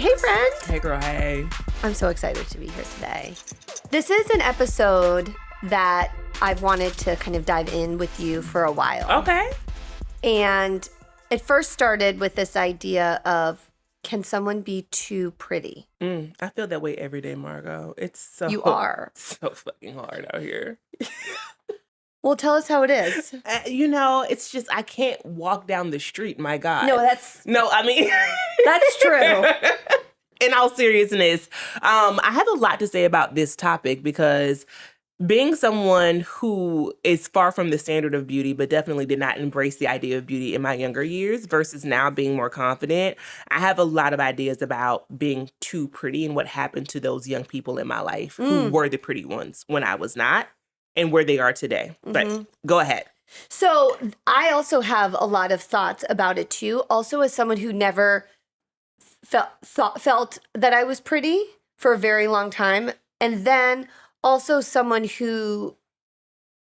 Hey, friend. Hey, girl, hey. I'm so excited to be here today. This is an episode that I've wanted to kind of dive in with you for a while. Okay. And it first started with this idea of, can someone be too pretty? I feel that way every day, Margo. It's so You are. so fucking hard out here. Well, tell us how it is. It's just I can't walk down the street. My God. That's true. In all seriousness, I have a lot to say about this topic because being someone who is far from the standard of beauty, but definitely did not embrace the idea of beauty in my younger years versus now being more confident, I have a lot of ideas about being too pretty and what happened to those young people in my life who were the pretty ones when I was not and where they are today. But go ahead. So I also have a lot of thoughts about it too. Also, as someone who never felt that I was pretty for a very long time. And then also someone who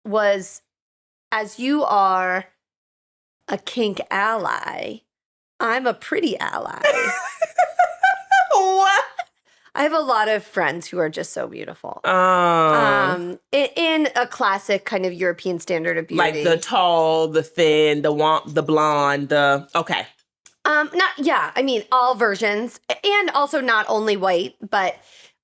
was, as you are, a kink ally, I'm a pretty ally. What? I have a lot of friends who are just so beautiful. Oh. In a classic kind of European standard of beauty. Like the tall, the thin, the blonde, okay. All versions, and also not only white, but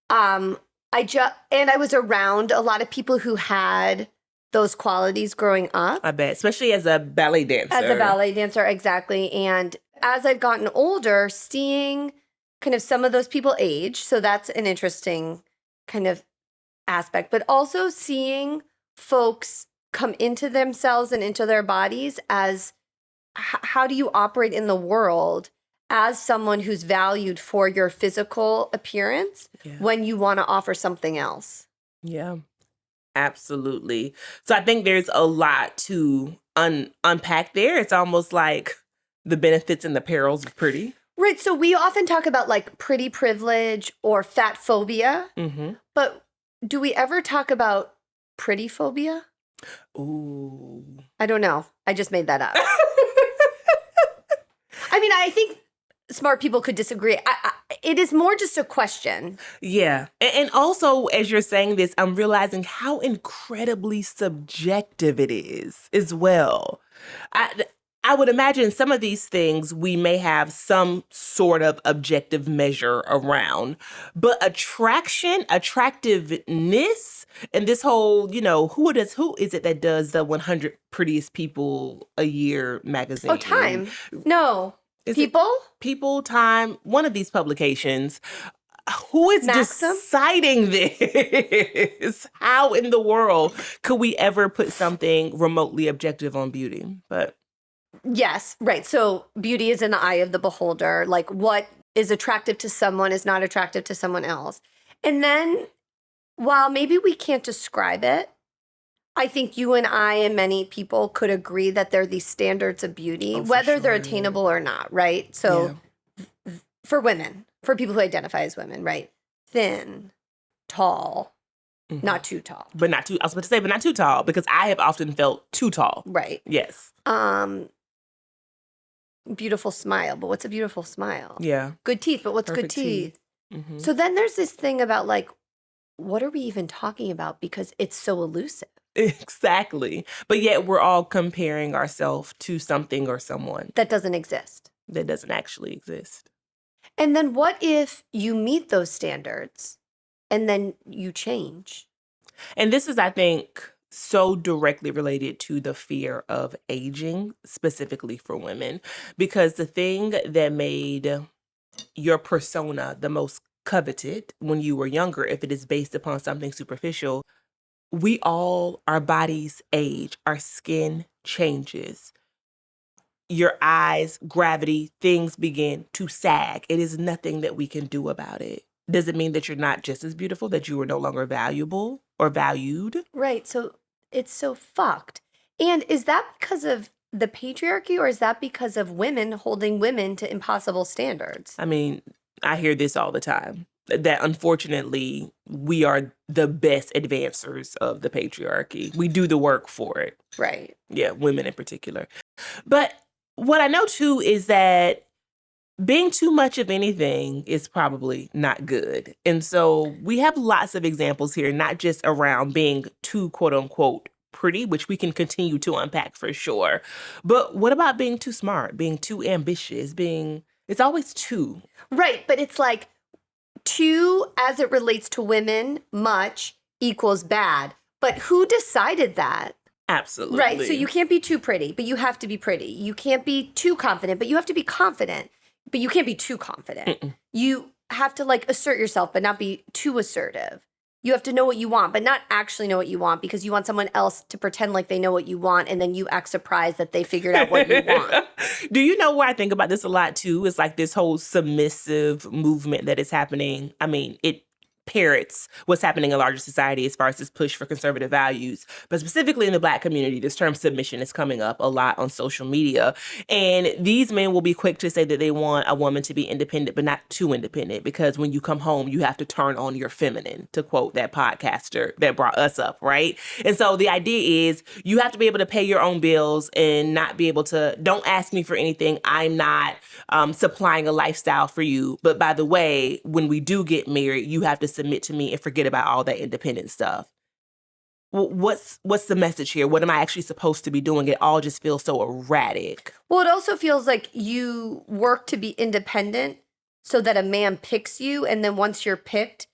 I was around a lot of people who had those qualities growing up. I bet, especially as a ballet dancer. Exactly. And as I've gotten older, seeing kind of some of those people age, so that's an interesting kind of aspect, but also seeing folks come into themselves and into their bodies as how do you operate in the world as someone who's valued for your physical appearance when you want to offer something else? Yeah, absolutely. So I think there's a lot to unpack there. It's almost like the benefits and the perils of pretty. Right. So we often talk about like pretty privilege or fat phobia, but do we ever talk about pretty phobia? Ooh. I don't know. I just made that up. I think smart people could disagree. It is more just a question. Yeah. And also, as you're saying this, I'm realizing how incredibly subjective it is as well. I would imagine some of these things we may have some sort of objective measure around, but attractiveness, and this whole, who is it that does the 100 prettiest people a year magazine? Oh, Time. No. People, Time, one of these publications. Who is deciding this? How in the world could we ever put something remotely objective on beauty? But yes, right. So beauty is in the eye of the beholder. Like what is attractive to someone is not attractive to someone else. And then while maybe we can't describe it, I think you and I and many people could agree that there are these standards of beauty, whether they're attainable or not, right? So for women, for people who identify as women, right? Thin, tall, not too tall. But not too tall, because I have often felt too tall. Right. Yes. Beautiful smile, but what's a beautiful smile? Yeah. Good teeth, but what's Perfect good teeth? So then there's this thing about like, what are we even talking about? Because it's so elusive. Exactly. But yet we're all comparing ourselves to something or someone. That doesn't exist. That doesn't actually exist. And then what if you meet those standards and then you change? And this is, I think, so directly related to the fear of aging, specifically for women, because the thing that made your persona the most coveted when you were younger, if it is based upon something superficial, our bodies age, our skin changes. Your eyes, gravity, things begin to sag. It is nothing that we can do about it. Does it mean that you're not just as beautiful, that you are no longer valuable or valued? Right. So it's so fucked. And is that because of the patriarchy, or is that because of women holding women to impossible standards? I mean, I hear this all the time, that unfortunately we are the best advancers of the patriarchy. We do the work for it. Right. Yeah, women in particular. But what I know too is that being too much of anything is probably not good. And so we have lots of examples here, not just around being too quote unquote pretty, which we can continue to unpack for sure. But what about being too smart, being too ambitious, it's always too. Right. But it's like too, as it relates to women, much equals bad. But who decided that? Absolutely. Right. So you can't be too pretty, but you have to be pretty. You can't be too confident, but you have to be confident. But you can't be too confident. You have to like assert yourself, but not be too assertive. You have to know what you want, but not actually know what you want because you want someone else to pretend like they know what you want and then you act surprised that they figured out what you want. Do you know where I think about this a lot too? It's like this whole submissive movement that is happening. I mean, it parrots what's happening in larger society as far as this push for conservative values. But specifically in the Black community, this term submission is coming up a lot on social media. And these men will be quick to say that they want a woman to be independent, but not too independent, because when you come home, you have to turn on your feminine, to quote that podcaster that brought us up, right? And so the idea is you have to be able to pay your own bills and not be able to, don't ask me for anything. I'm not supplying a lifestyle for you. But by the way, when we do get married, you have to submit to me and forget about all that independent stuff. What's the message here? What am I actually supposed to be doing? It all just feels so erratic. Well, it also feels like you work to be independent so that a man picks you. And then once you're picked,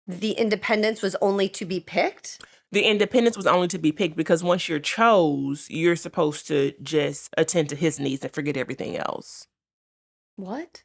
the independence was only to be picked. The independence was only to be picked because once you're chose, you're supposed to just attend to his needs and forget everything else. What?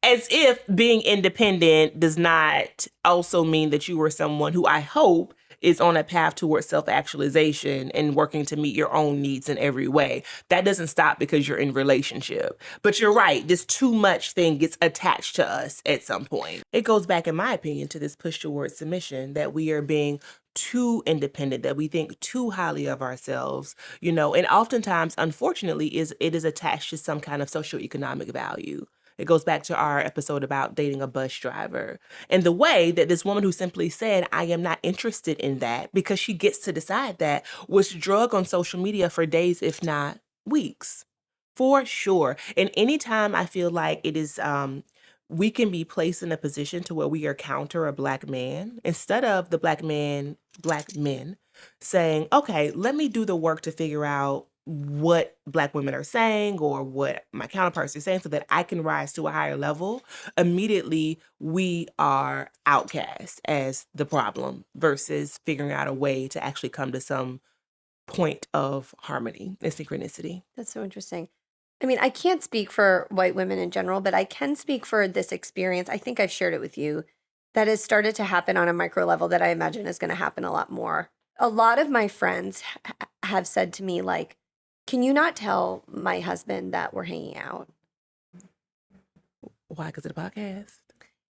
As if being independent does not also mean that you are someone who I hope is on a path towards self-actualization and working to meet your own needs in every way. That doesn't stop because you're in relationship. But you're right, this too much thing gets attached to us at some point. It goes back, in my opinion, to this push towards submission, that we are being too independent, that we think too highly of ourselves, and oftentimes, unfortunately, it is attached to some kind of socioeconomic value. It goes back to our episode about dating a bus driver and the way that this woman who simply said, I am not interested in that because she gets to decide that, was drug on social media for days, if not weeks, for sure. And anytime I feel like it is, we can be placed in a position to where we are counter a Black man, instead of the Black men saying, okay, let me do the work to figure out what Black women are saying or what my counterparts are saying so that I can rise to a higher level. Immediately, we are outcast as the problem versus figuring out a way to actually come to some point of harmony and synchronicity. That's so interesting. I mean, I can't speak for white women in general, but I can speak for this experience. I think I've shared it with you, that has started to happen on a micro level that I imagine is going to happen a lot more. A lot of my friends have said to me, like, can you not tell my husband that we're hanging out? Why? Because of the podcast?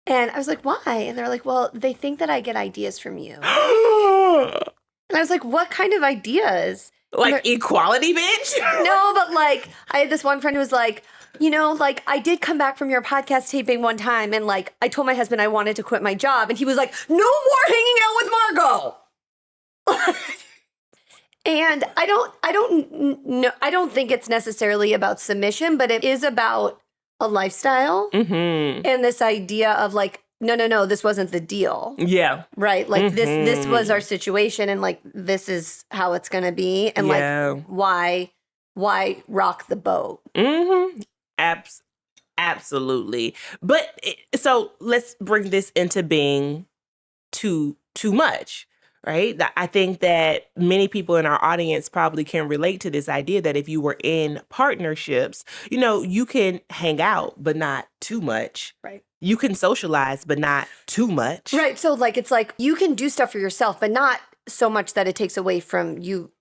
And I was like, why? And they're like, well, they think that I get ideas from you. And I was like, what kind of ideas? Like equality, bitch? No, but like, I had this one friend who was like, like I did come back from your podcast taping one time and like I told my husband I wanted to quit my job and he was like, no more hanging out with Margo. And I don't think it's necessarily about submission, but it is about a lifestyle and this idea of like, no, this wasn't the deal. Yeah. Right? Like this was our situation and like this is how it's going to be and like why rock the boat? Absolutely. But so let's bring this into being too much. Right? I think that many people in our audience probably can relate to this idea that if you were in partnerships, you can hang out, but not too much. Right. You can socialize, but not too much. Right. So like, it's like you can do stuff for yourself, but not so much that it takes away from you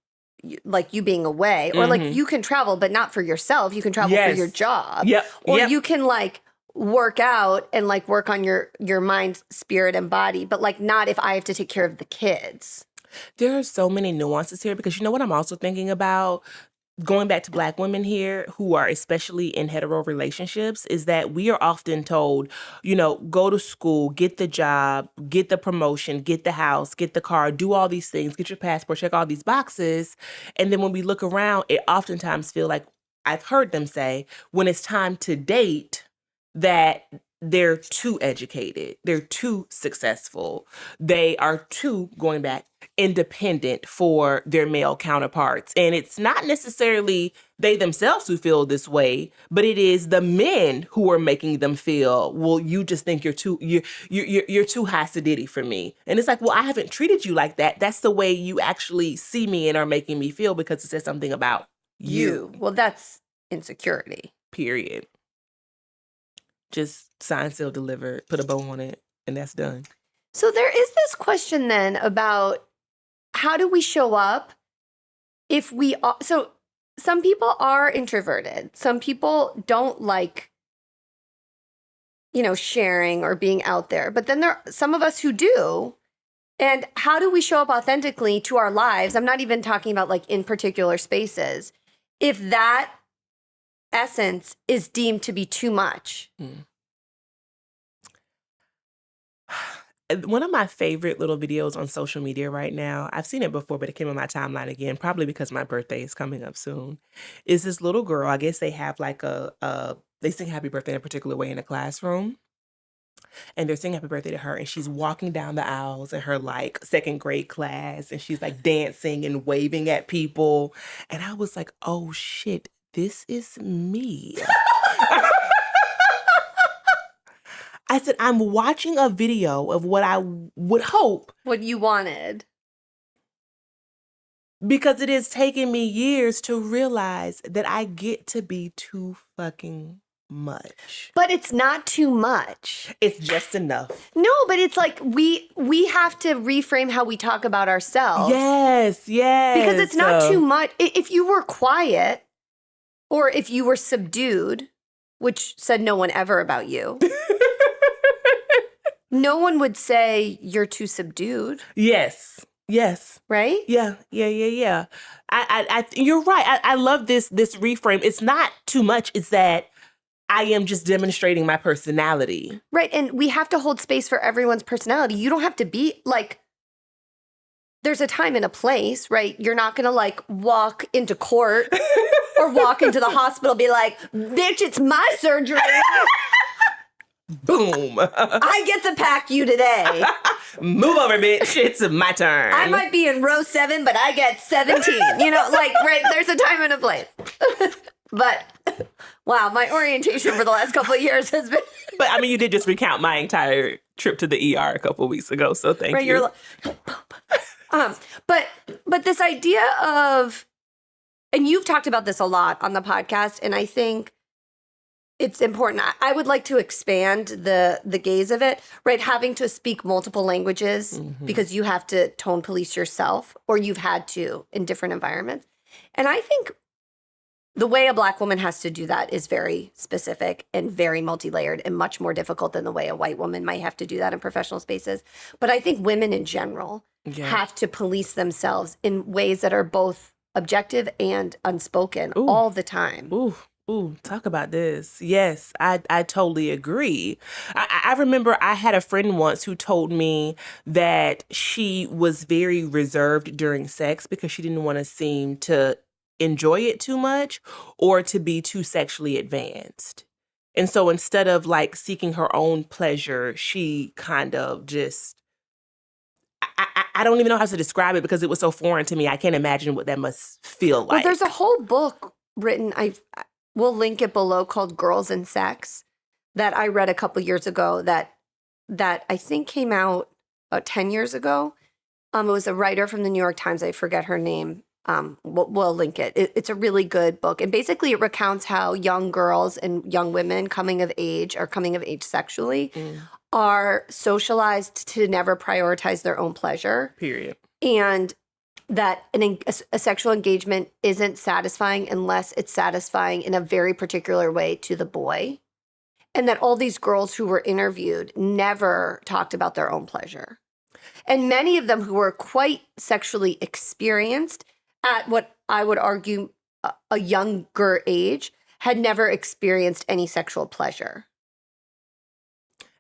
like you being away. Or like you can travel, but not for yourself. You can travel for your job. Yep. Or you can like work out and like work on your mind, spirit, and body, but like not if I have to take care of the kids. There are so many nuances here because you know what I'm also thinking about? Going back to Black women here who are especially in hetero relationships is that we are often told, go to school, get the job, get the promotion, get the house, get the car, do all these things, get your passport, check all these boxes. And then when we look around, it oftentimes feels like I've heard them say when it's time to date that they're too educated, they're too successful, they are too, going back, independent for their male counterparts. And it's not necessarily they themselves who feel this way, but it is the men who are making them feel, well, you just think you're too high sedity for me. And it's like, well, I haven't treated you like that. That's the way you actually see me and are making me feel because it says something about you. Well, that's insecurity. Period. Just sign, seal, deliver, put a bow on it, and that's done. So there is this question then about how do we show up if we are, so some people are introverted. Some people don't like, sharing or being out there. But then there are some of us who do. And how do we show up authentically to our lives? I'm not even talking about like in particular spaces. If that essence is deemed to be too much. One of my favorite little videos on social media right now, I've seen it before, but it came on my timeline again, probably because my birthday is coming up soon, is this little girl. I guess they have like they sing happy birthday in a particular way in a classroom. And they're singing happy birthday to her. And she's walking down the aisles in her like second grade class. And she's like dancing and waving at people. And I was like, oh shit, this is me. I said, I'm watching a video of what I would hope. What you wanted. Because it has taken me years to realize that I get to be too fucking much. But it's not too much. It's just enough. No, but it's like we have to reframe how we talk about ourselves. Yes. Because it's not too much. If you were quiet or if you were subdued, which said no one ever about you, no one would say you're too subdued. Yes. Right? Yeah. I you're right. I love this reframe. It's not too much. It's that I am just demonstrating my personality. Right. And we have to hold space for everyone's personality. You don't have to be like, there's a time and a place, right? You're not going to like walk into court or walk into the hospital, be like, bitch, it's my surgery. Boom. I get to pack you today. Move over, bitch. It's my turn. I might be in row 7, but I get 17. Right, there's a time and a place. But, wow, my orientation for the last couple of years has been... But, I mean, you did just recount my entire trip to the ER a couple of weeks ago, so thank you. But this idea of... And you've talked about this a lot on the podcast, and I think it's important. I would like to expand the gaze of it, right? Having to speak multiple languages because you have to tone police yourself, or you've had to in different environments. And I think the way a Black woman has to do that is very specific and very multi-layered and much more difficult than the way a white woman might have to do that in professional spaces. But I think women in general have to police themselves in ways that are both objective and unspoken all the time. Ooh, talk about this. Yes, I totally agree. I remember I had a friend once who told me that she was very reserved during sex because she didn't want to seem to enjoy it too much or to be too sexually advanced. And so instead of like seeking her own pleasure, she kind of just, I don't even know how to describe it because it was so foreign to me. I can't imagine what that must feel like. Well, there's a whole book written, we'll link it below, called Girls and Sex, that I read a couple years ago that I think came out about 10 years ago. It was a writer from the New York Times. I forget her name. We'll link it. It's a really good book. And basically it recounts how young girls and young women coming of age sexually are socialized to never prioritize their own pleasure. Period. And that a sexual engagement isn't satisfying unless it's satisfying in a very particular way to the boy. And that all these girls who were interviewed never talked about their own pleasure. And many of them who were quite sexually experienced at what I would argue a younger age had never experienced any sexual pleasure.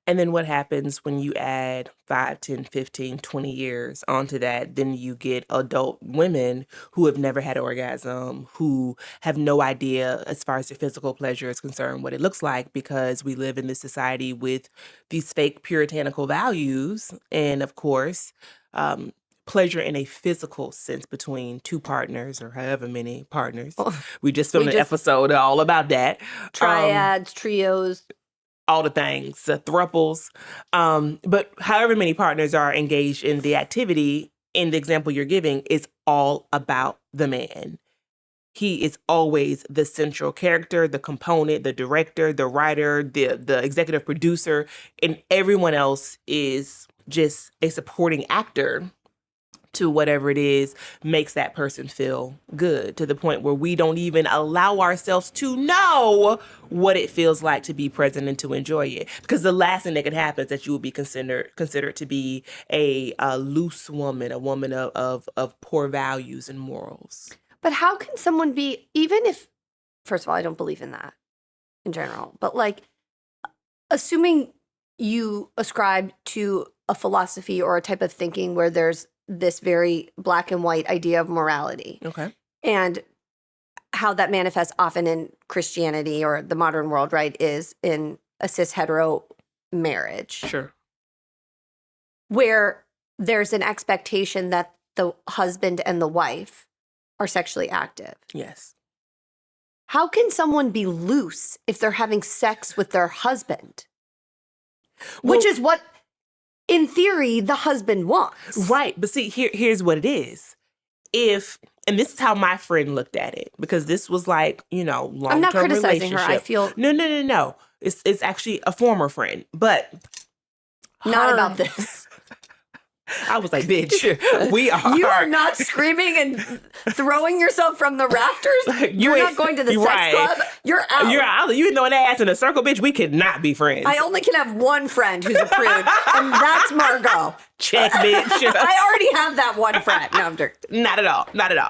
And then what happens when you add 5, 10, 15, 20 years onto that? Then you get adult women who have never had an orgasm, who have no idea as far as their physical pleasure is concerned what it looks like, because we live in this society with these fake puritanical values. And of course, pleasure in a physical sense between two partners or however many partners. Oh, we just filmed an episode all about that. Triads, trios. All the things, thruples. But however many partners are engaged in the activity, in the example you're giving, it's all about the man. He is always the central character, the component, the director, the writer, the executive producer, and everyone else is just a supporting actor to whatever it is makes that person feel good, to the point where we don't even allow ourselves to know what it feels like to be present and to enjoy it. Because the last thing that could happen is that you would be considered to be a loose woman, a woman of poor values and morals. But how can someone be, even if, first of all, I don't believe in that in general, but like, assuming you ascribe to a philosophy or a type of thinking where there's this very black and white idea of morality. Okay. And how that manifests often in Christianity or the modern world, right, is in a cis hetero marriage. Sure. Where there's an expectation that the husband and the wife are sexually active. Yes. How can someone be loose if they're having sex with their husband? Which is what, in theory, the husband wants. Right. But see, here's what it is. And this is how my friend looked at it, because this was like, long-term relationship. I'm not criticizing her. I feel... No. It's actually a former friend, but... Not about this. I was like, bitch, we are. You are not screaming and throwing yourself from the rafters. You're not going to the sex club. You're out. You're out. You throwing that ass in a circle, bitch. We could not be friends. I only can have one friend who's a prude, and that's Margo. Check, bitch. I already have that one friend. No, I'm joking. Not at all. Not at all.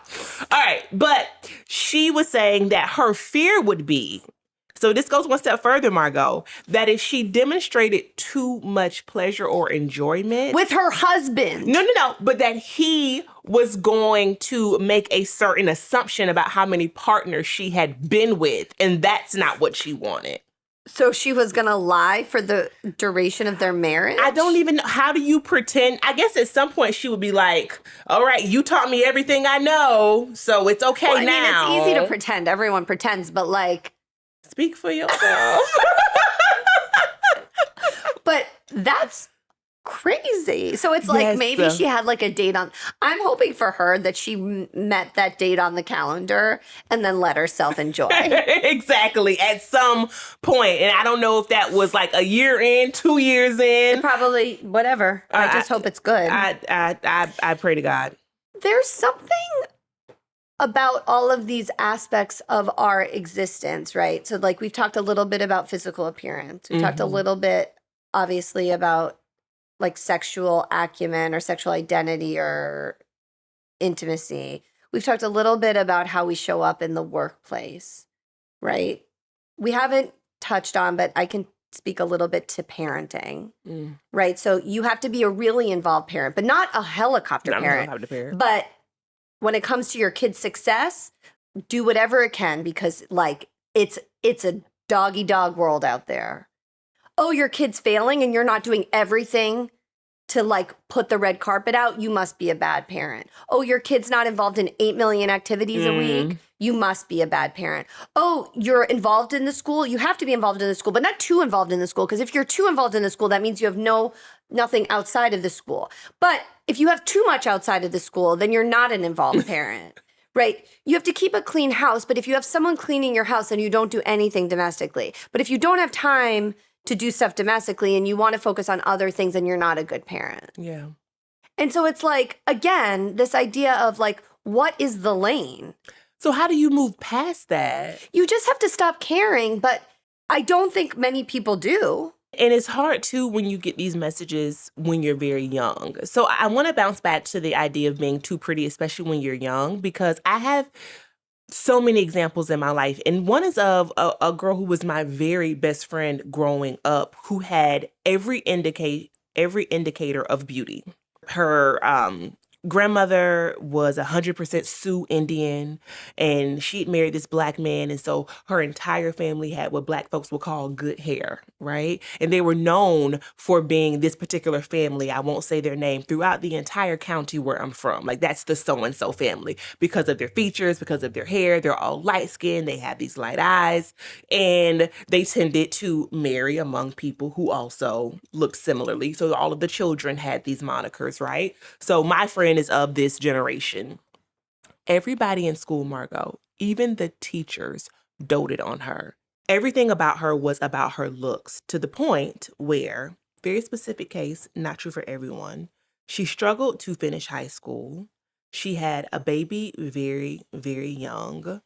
All right. But she was saying that her fear would be, so this goes one step further, Margo, that if she demonstrated too much pleasure or enjoyment with her husband. No, but that he was going to make a certain assumption about how many partners she had been with, and that's not what she wanted. So she was going to lie for the duration of their marriage? I don't even know. How do you pretend? I guess at some point she would be like, all right, you taught me everything I know, so it's okay now. I mean, it's easy to pretend. Everyone pretends, but like... Speak for yourself. But that's crazy. So it's like maybe she had like a date on... I'm hoping for her that she met that date on the calendar and then let herself enjoy. Exactly. At some point. And I don't know if that was like a year in, 2 years in. Probably whatever. I just hope it's good. I pray to God. There's something about all of these aspects of our existence, right? So like we've talked a little bit about physical appearance. We've talked a little bit, obviously, about like sexual acumen or sexual identity or intimacy. We've talked a little bit about how we show up in the workplace, right? We haven't touched on, but I can speak a little bit to parenting, right? So you have to be a really involved parent, but not a helicopter parent. But when it comes to your kid's success, do whatever it can, because like it's a dog-eat-dog world out there. Oh, your kid's failing and you're not doing everything to like put the red carpet out, you must be a bad parent. Oh, your kid's not involved in 8 million activities a week, you must be a bad parent. Oh, you're involved in the school, you have to be involved in the school, but not too involved in the school, because if you're too involved in the school, that means you have nothing outside of the school. But if you have too much outside of the school, then you're not an involved parent, right? You have to keep a clean house, but if you have someone cleaning your house and you don't do anything domestically, but if you don't have time to do stuff domestically and you want to focus on other things, then you're not a good parent. Yeah. And so it's like, again, this idea of like, what is the lane? So how do you move past that? You just have to stop caring, but I don't think many people do. And it's hard, too, when you get these messages when you're very young. So I want to bounce back to the idea of being too pretty, especially when you're young, because I have so many examples in my life. And one is of a girl who was my very best friend growing up who had every indicator of beauty. Her grandmother was 100% Sioux Indian, and she'd married this black man. And so her entire family had what black folks would call good hair, right? And they were known for being this particular family. I won't say their name throughout the entire county where I'm from. Like, that's the so-and-so family because of their features, because of their hair. They're all light skinned. They have these light eyes, and they tended to marry among people who also looked similarly. So all of the children had these monikers, right? So my friend is of this generation. Everybody in school, Margo, even the teachers, doted on her. Everything about her was about her looks, to the point where, very specific case, not true for everyone, she struggled to finish high school. She had a baby very, very young,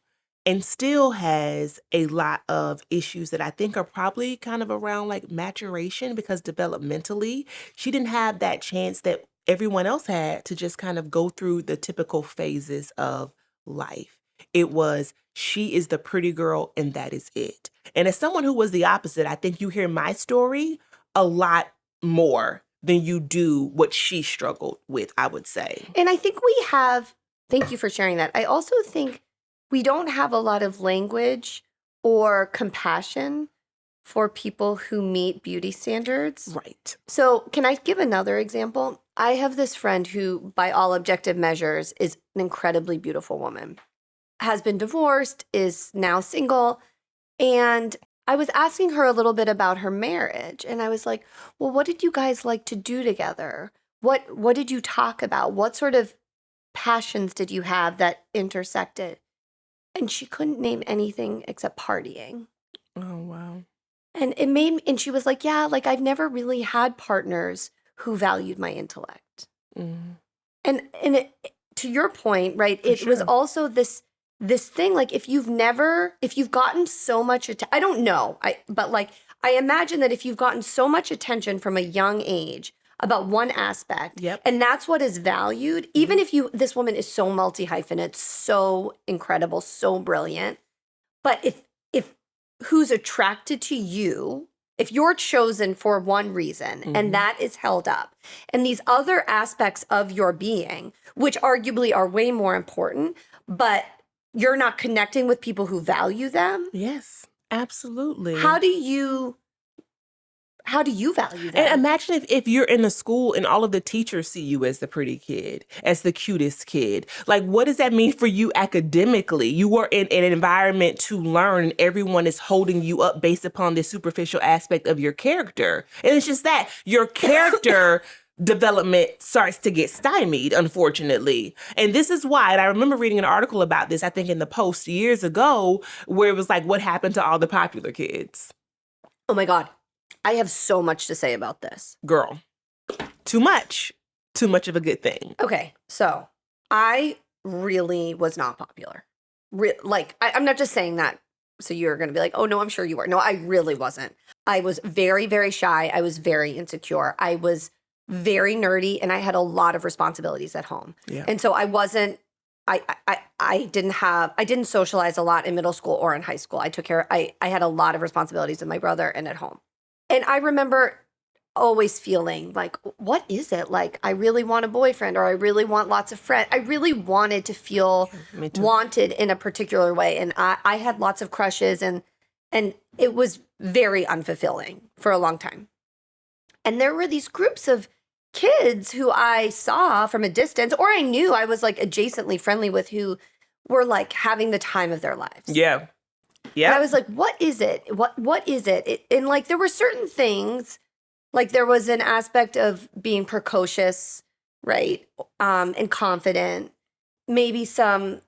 and still has a lot of issues that I think are probably kind of around like maturation, because developmentally, she didn't have that chance that everyone else had to just kind of go through the typical phases of life. It was, she is the pretty girl and that is it. And as someone who was the opposite, I think you hear my story a lot more than you do what she struggled with, I would say. And I think thank you for sharing that. I also think we don't have a lot of language or compassion for people who meet beauty standards. Right. So can I give another example? I have this friend who, by all objective measures, is an incredibly beautiful woman, has been divorced, is now single. And I was asking her a little bit about her marriage. And I was like, well, what did you guys like to do together? What did you talk about? What sort of passions did you have that intersected? And she couldn't name anything except partying. Oh, wow. And she was like, yeah, like I've never really had partners who valued my intellect. Mm. And to your point, right, it was also this thing, like if you've gotten so much I don't know, but like I imagine that if you've gotten so much attention from a young age about one aspect, yep, and that's what is valued, even if this woman is so multi-hyphenate, so incredible, so brilliant, but if who's attracted to you, if you're chosen for one reason and that is held up, and these other aspects of your being, which arguably are way more important, but you're not connecting with people who value them. Yes, absolutely. How do you value them? And imagine if you're in a school and all of the teachers see you as the pretty kid, as the cutest kid. Like, what does that mean for you academically? You are in an environment to learn, and everyone is holding you up based upon this superficial aspect of your character. And it's just that your character development starts to get stymied, unfortunately. And this is why, and I remember reading an article about this, I think in the Post years ago, where it was like, what happened to all the popular kids? Oh my God. I have so much to say about this. Girl, too much. Too much of a good thing. Okay, so I really was not popular. I'm not just saying that so you're going to be like, oh no, I'm sure you were. No, I really wasn't. I was very, very shy. I was very insecure. I was very nerdy, and I had a lot of responsibilities at home. Yeah. And so I didn't socialize a lot in middle school or in high school. I had a lot of responsibilities with my brother and at home. And I remember always feeling like, what is it? Like, I really want a boyfriend, or I really want lots of friends. I really wanted to feel wanted in a particular way. And I had lots of crushes, and it was very unfulfilling for a long time. And there were these groups of kids who I saw from a distance, or I knew I was like adjacently friendly with, who were like having the time of their lives. Yeah. Yeah. And I was like, what is it? What is it? And like, there were certain things, like there was an aspect of being precocious, right? And confident, maybe some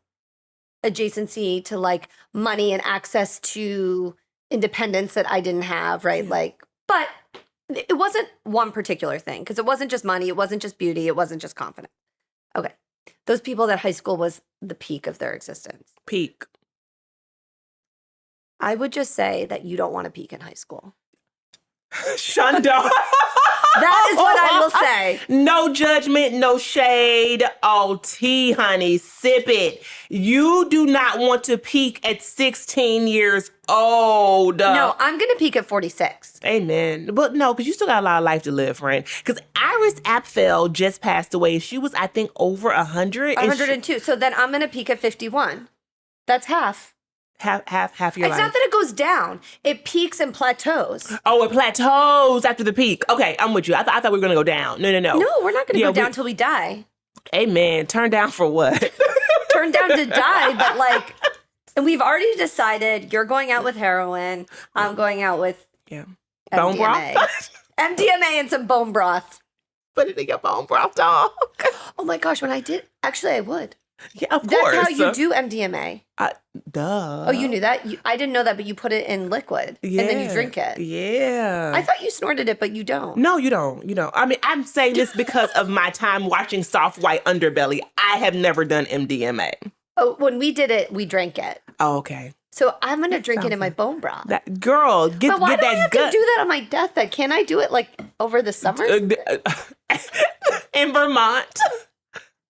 adjacency to like money and access to independence that I didn't have, right? Like, but it wasn't one particular thing, because it wasn't just money, it wasn't just beauty, it wasn't just confidence. Okay. Those people, that high school was the peak of their existence. Peak. I would just say that you don't want to peak in high school. Shonda. That is what I will say. No judgment, no shade. Oh, tea, honey, sip it. You do not want to peak at 16 years old. No, I'm going to peak at 46. Amen. But no, because you still got a lot of life to live, friend. Because Iris Apfel just passed away. She was, I think, over 100. 102. So then I'm going to peak at 51. That's half. Half your life. It's not that it goes down. It peaks and plateaus. Oh, it plateaus after the peak. Okay, I'm with you. I thought we were going to go down. No. No, we're not going to go down until we die. Amen. Turn down for what? Turn down to die, but like, and we've already decided you're going out with heroin. I'm going out with bone broth. MDMA and some bone broth. Put it in your bone broth, dog. Oh my gosh, when I did, actually I would. Yeah, of course. That's how you do MDMA. Duh. Oh, you knew that? I didn't know that, but you put it in liquid and then you drink it. Yeah. I thought you snorted it, but you don't. No, you don't. You don't. I mean, I'm saying this because of my time watching Soft White Underbelly. I have never done MDMA. Oh, when we did it, we drank it. Oh, okay. So I'm going to drink it in my bone broth. Girl, get that gut. But why do I have to do that on my deathbed? Can't I do it like over the summer? In Vermont?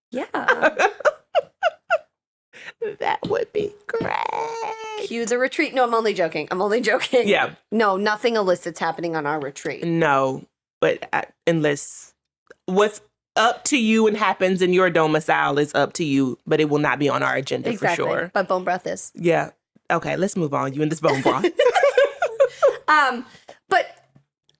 Yeah. That would be great. Cue the retreat. No, I'm only joking. Yeah. No, nothing illicit's happening on our retreat. No, but unless what's up to you and happens in your domicile is up to you, but it will not be on our agenda for sure. But bone broth is. Yeah. Okay, let's move on. You and this bone broth. But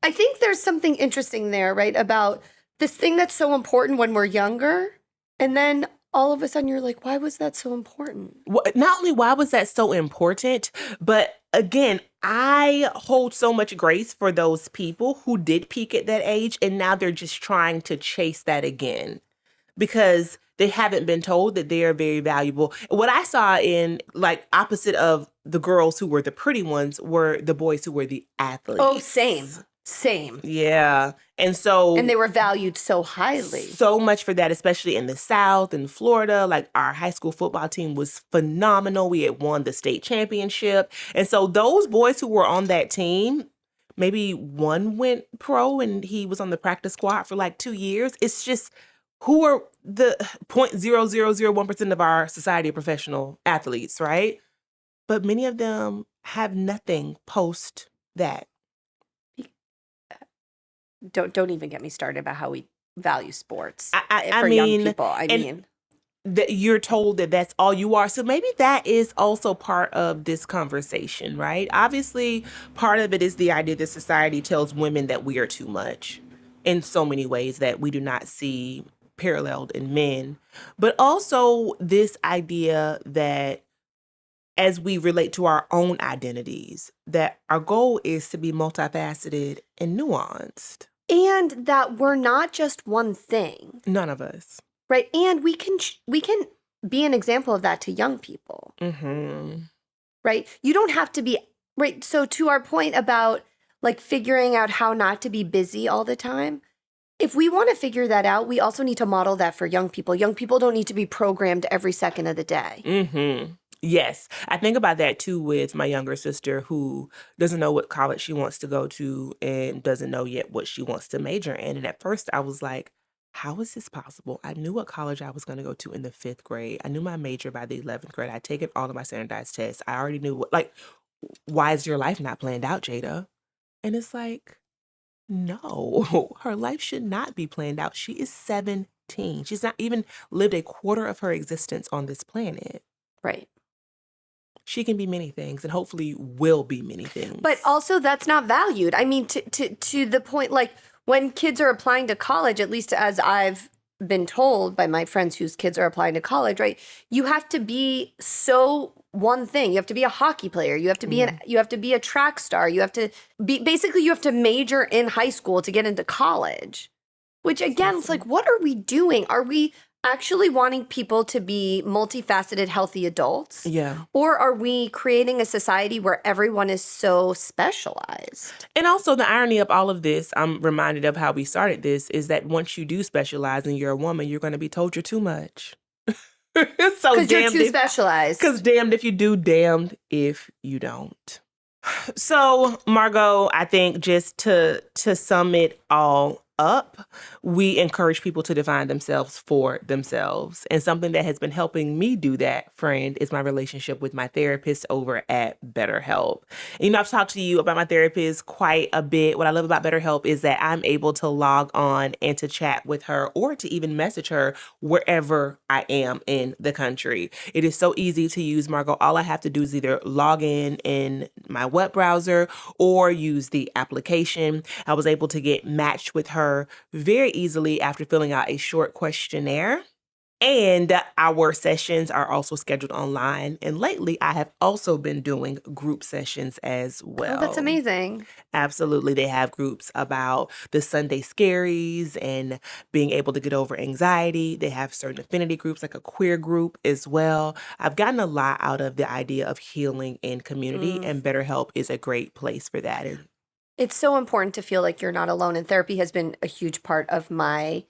I think there's something interesting there, right? About this thing that's so important when we're younger, and then all of a sudden you're like, why was that so important? Well, not only why was that so important, but again, I hold so much grace for those people who did peak at that age and now they're just trying to chase that again because they haven't been told that they are very valuable. What I saw in like opposite of the girls who were the pretty ones were the boys who were the athletes. Oh, same. Yeah. And they were valued so highly. So much for that, especially in the South and Florida. Like our high school football team was phenomenal. We had won the state championship. And so those boys who were on that team, maybe one went pro and he was on the practice squad for like 2 years. It's just who are the 0.0001% of our society of professional athletes, right? But many of them have nothing post that. Don't even get me started about how we value sports for young people. I mean, that you're told that that's all you are. So maybe that is also part of this conversation, right? Obviously, part of it is the idea that society tells women that we are too much in so many ways that we do not see paralleled in men. But also this idea that as we relate to our own identities, that our goal is to be multifaceted and nuanced. And that we're not just one thing. None of us. Right. And we can be an example of that to young people. Mm-hmm. Right. You don't have to be right. So to our point about like figuring out how not to be busy all the time, if we want to figure that out, we also need to model that for young people. Young people don't need to be programmed every second of the day. Mm-hmm. Yes. I think about that too with my younger sister who doesn't know what college she wants to go to and doesn't know yet what she wants to major in. And at first I was like, how is this possible? I knew what college I was going to go to in the 5th grade. I knew my major by the 11th grade. I'd taken all of my standardized tests. I already knew why is your life not planned out, Jada? And it's like, no, her life should not be planned out. She is 17. She's not even lived a quarter of her existence on this planet. Right. She can be many things and hopefully will be many things. But also that's not valued. I mean, to the point, like when kids are applying to college, at least as I've been told by my friends whose kids are applying to college, right? You have to be so one thing. You have to be a hockey player. You have to be you have to be a track star. You have to be, basically you have to major in high school to get into college, which again, it's like, what are we doing? Are we actually wanting people to be multifaceted, healthy adults? Yeah. Or are we creating a society where everyone is so specialized? And also the irony of all of this, I'm reminded of how we started this, is that once you do specialize and you're a woman, you're going to be told you're too much. Because you're too specialized. Because damned if you do, damned if you don't. So, Margo, I think just to sum it all up, we encourage people to define themselves for themselves. And something that has been helping me do that, friend, is my relationship with my therapist over at BetterHelp. And, I've talked to you about my therapist quite a bit. What I love about BetterHelp is that I'm able to log on and to chat with her or to even message her wherever I am in the country. It is so easy to use, Margo. All I have to do is either log in my web browser or use the application. I was able to get matched with her very easily after filling out a short questionnaire. And our sessions are also scheduled online. And lately, I have also been doing group sessions as well. Oh, that's amazing. Absolutely. They have groups about the Sunday scaries and being able to get over anxiety. They have certain affinity groups, like a queer group as well. I've gotten a lot out of the idea of healing in community, and BetterHelp is a great place for that. It's so important to feel like you're not alone. And therapy has been a huge part of my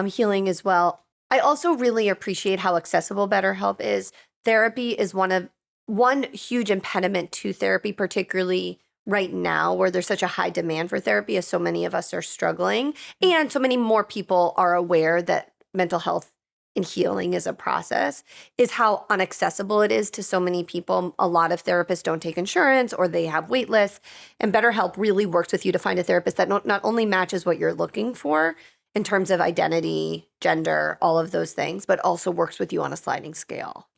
healing as well. I also really appreciate how accessible BetterHelp is. Therapy is one huge impediment to therapy, particularly right now where there's such a high demand for therapy as so many of us are struggling. And so many more people are aware that mental health and healing is a process, is how inaccessible it is to so many people. A lot of therapists don't take insurance or they have wait lists. And BetterHelp really works with you to find a therapist that not only matches what you're looking for in terms of identity, gender, all of those things, but also works with you on a sliding scale.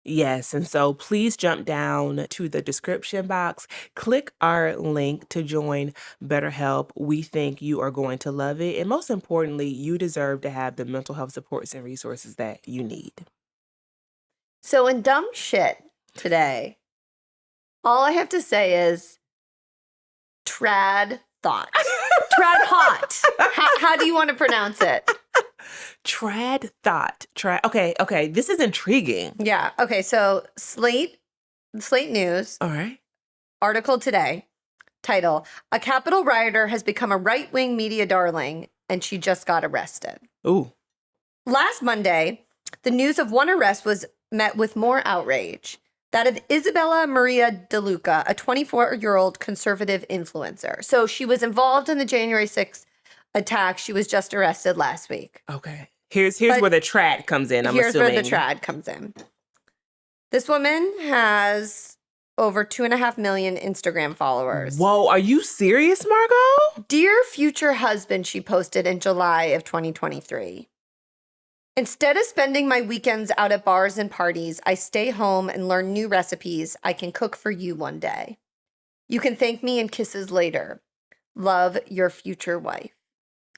Yes, and so please jump down to the description box, click our link to join BetterHelp. We think you are going to love it. And most importantly, you deserve to have the mental health supports and resources that you need. So in dumb shit today, all I have to say is trad thought. Trad hot. How do you want to pronounce it? Trad thought. Okay. This is intriguing. Yeah. Okay. So Slate News. All right. Article today. Title: A Capitol rioter has become a right-wing media darling, and she just got arrested. Ooh. Last Monday, the news of one arrest was met with more outrage. That of Isabella Maria DeLuca, a 24-year-old conservative influencer. So she was involved in the January 6th attack. She was just arrested last week. Okay. Here's where the trad comes in, I'm assuming. assuming. Here's where the trad comes in. This woman has over 2.5 million Instagram followers. Whoa, are you serious, Margo? Dear future husband, she posted in July of 2023. Instead of spending my weekends out at bars and parties, I stay home and learn new recipes I can cook for you one day. You can thank me in kisses later. Love, your future wife.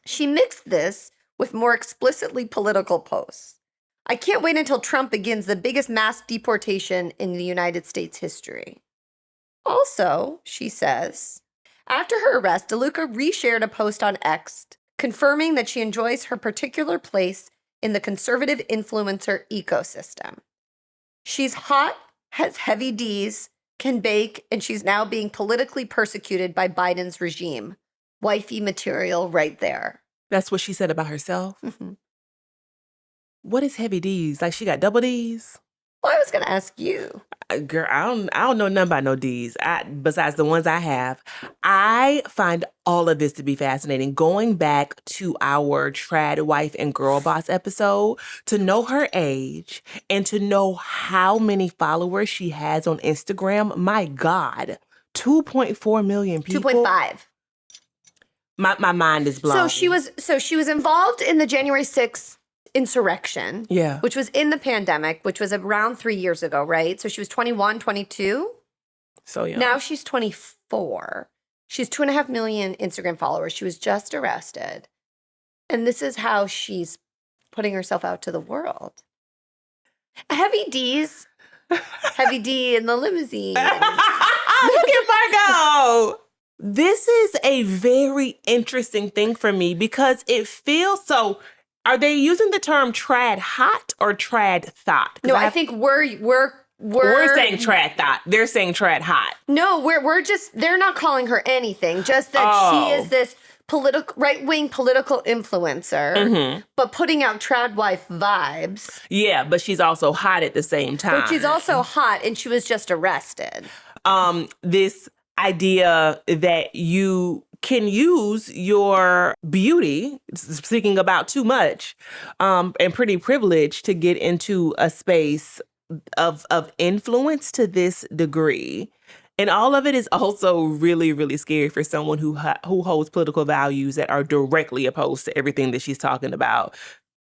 She mixed this with more explicitly political posts. I can't wait until Trump begins the biggest mass deportation in the United States history. Also, she says, after her arrest, DeLuca reshared a post on X confirming that she enjoys her particular place in the conservative influencer ecosystem. She's hot, has heavy D's, can bake, and she's now being politically persecuted by Biden's regime. Wifey material right there. That's what she said about herself? Mm-hmm. What is heavy D's? Like she got double D's? Well, I was going to ask you. Girl, I don't know nothing about no D's. Besides the ones I have. I find all of this to be fascinating. Going back to our Tradwife and Girl Boss episode, to know her age and to know how many followers she has on Instagram, my God, 2.4 million people. 2.5. My mind is blown. So she was involved in the January 6th insurrection, yeah, which was in the pandemic, which was around 3 years ago, right? So she was 21, 22. So young. Now she's 24. She's 2.5 million Instagram followers. She was just arrested. And this is how she's putting herself out to the world. Heavy D's. Heavy D in the limousine. Look at Margo. This is a very interesting thing for me because it feels so. Are they using the term trad hot or trad thought? No, I think we're saying trad thought. They're saying trad hot. No, we're just, they're not calling her anything. Just that she is this right-wing political influencer, but putting out Tradwife vibes. Yeah, but she's also hot at the same time. But she's also hot, and she was just arrested. This idea that you can use your beauty, speaking about too much, and pretty privilege to get into a space of influence to this degree. And all of it is also really, really scary for someone who holds political values that are directly opposed to everything that she's talking about.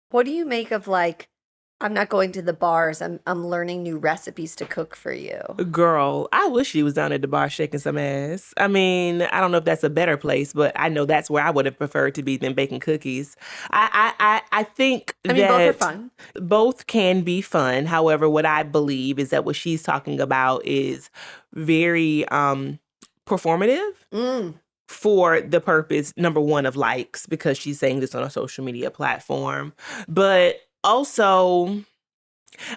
What do you make of like, I'm not going to the bars, I'm learning new recipes to cook for you? Girl, I wish she was down at the bar shaking some ass. I mean, I don't know if that's a better place, but I know that's where I would have preferred to be than baking cookies. I think I mean, both are fun. Both can be fun. However, what I believe is that what she's talking about is very performative. For the purpose, number one, of likes, because she's saying this on a social media platform. But also,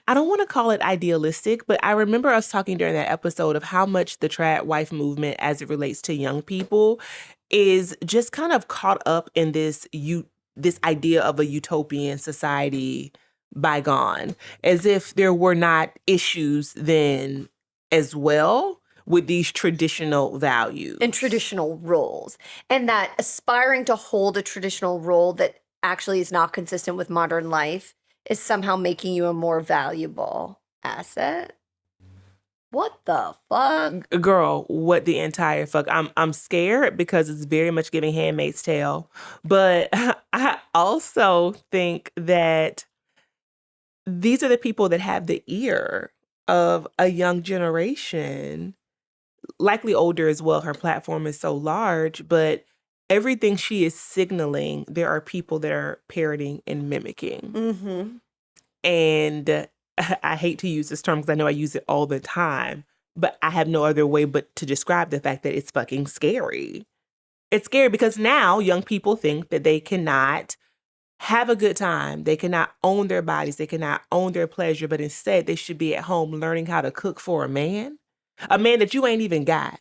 I don't want to call it idealistic, but I remember us talking during that episode of how much the Tradwife movement, as it relates to young people, is just kind of caught up in this idea of a utopian society bygone, as if there were not issues then as well with these traditional values and traditional roles, and that aspiring to hold a traditional role that actually is not consistent with modern life is somehow making you a more valuable asset. What the fuck? Girl, what the entire fuck? I'm scared because it's very much giving Handmaid's Tale. But I also think that these are the people that have the ear of a young generation, likely older as well. Her platform is so large, but everything she is signaling, there are people that are parroting and mimicking. And I hate to use this term because I know I use it all the time, but I have no other way but to describe the fact that it's fucking scary. It's scary because now young people think that they cannot have a good time. They cannot own their bodies. They cannot own their pleasure, but instead they should be at home learning how to cook for a man that you ain't even got.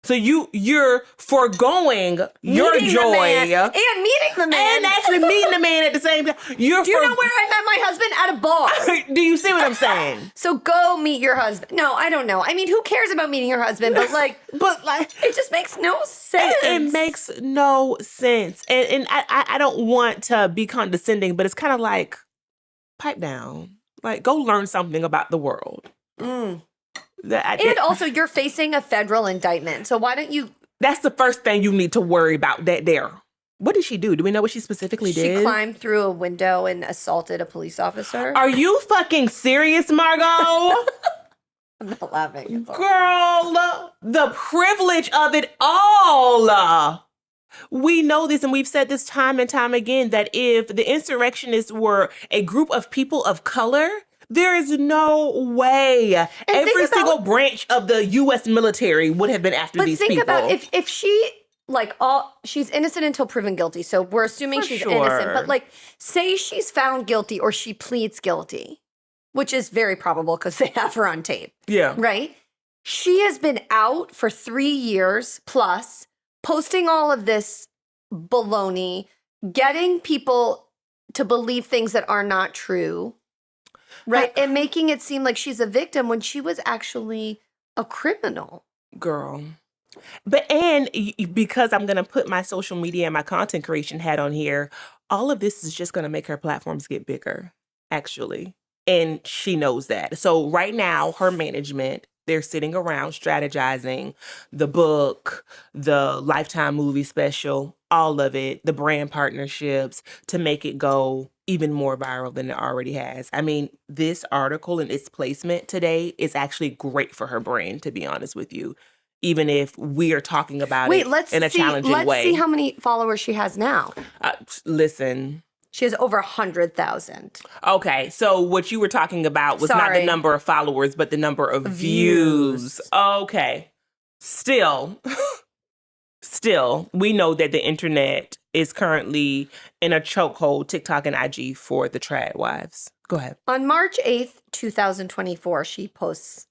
So you're foregoing your Meeting joy the man and meeting the man and actually meeting the man at the same time. Do you know where I met my husband? At a bar. Do you see what I'm saying? So go meet your husband. No, I don't know. I mean, who cares about meeting your husband? But it just makes no sense. It makes no sense. And I don't want to be condescending, but it's kind of like, pipe down. Like, go learn something about the world. And also, you're facing a federal indictment. So why don't you... That's the first thing you need to worry about there. What did she do? Do we know what she specifically did? She climbed through a window and assaulted a police officer. Are you fucking serious, Margo? I'm not laughing. Girl, the privilege of it all. We know this, and we've said this time and time again, that if the insurrectionists were a group of people of color, there is no way every single branch of the U.S. military would have been after these people. But think about if she, she's innocent until proven guilty. So we're assuming she's innocent. But say she's found guilty or she pleads guilty, which is very probable because they have her on tape. Yeah. Right? She has been out for 3 years plus, posting all of this baloney, getting people to believe things that are not true. Right, and making it seem like she's a victim when she was actually a criminal. Girl. And because I'm going to put my social media and my content creation hat on here, all of this is just going to make her platforms get bigger, actually. And she knows that. So right now, her management, they're sitting around strategizing the book, the Lifetime movie special, all of it, the brand partnerships to make it go even more viral than it already has. I mean, this article and its placement today is actually great for her brand, to be honest with you, even if we are talking about it in a challenging way. Let's see how many followers she has now. Listen. She has over 100,000. Okay, so what you were talking about was not the number of followers, but the number of views. Okay. Still, we know that the internet is currently in a chokehold, TikTok and IG, for the Tradwives. Go ahead. On March 8th, 2024, she posts,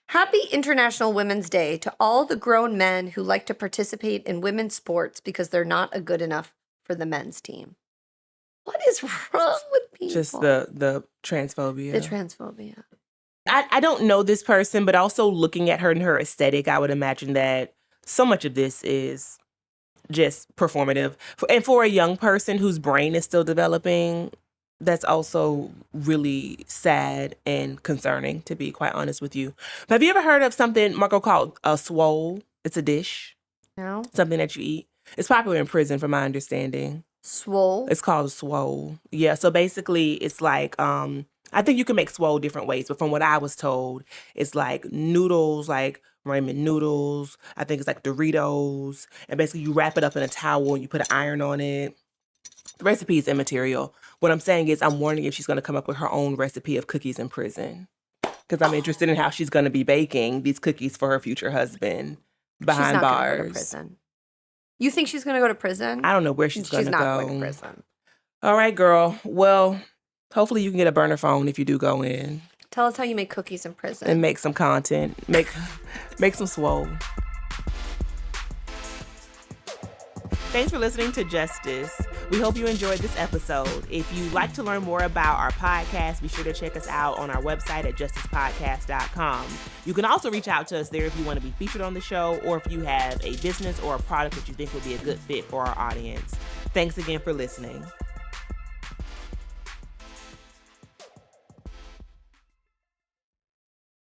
"Happy International Women's Day to all the grown men who like to participate in women's sports because they're not a good enough for the men's team." What is wrong with people? Just the transphobia. The transphobia. I don't know this person, but also looking at her and her aesthetic, I would imagine that so much of this is just performative. And for a young person whose brain is still developing, that's also really sad and concerning, to be quite honest with you. But have you ever heard of something, Margo, called a swole? It's a dish. No. Something that you eat. It's popular in prison, from my understanding. Swole? It's called a swole. Yeah, so basically it's like, I think you can make swole different ways, but from what I was told, it's like noodles, like ramen noodles. I think it's like Doritos. And basically you wrap it up in a towel and you put an iron on it. The recipe is immaterial. What I'm saying is I'm wondering if she's going to come up with her own recipe of cookies in prison. Because I'm interested in how she's going to be baking these cookies for her future husband behind she's not bars. Gonna go to prison. You think she's going to go to prison? I don't know where she's going to go. She's not going to prison. All right, girl. Well, hopefully you can get a burner phone if you do go in. Tell us how you make cookies in prison. And make some content. Make some swole. Thanks for listening to Justice. We hope you enjoyed this episode. If you'd like to learn more about our podcast, be sure to check us out on our website at justicepodcast.com. You can also reach out to us there if you want to be featured on the show, or if you have a business or a product that you think would be a good fit for our audience. Thanks again for listening.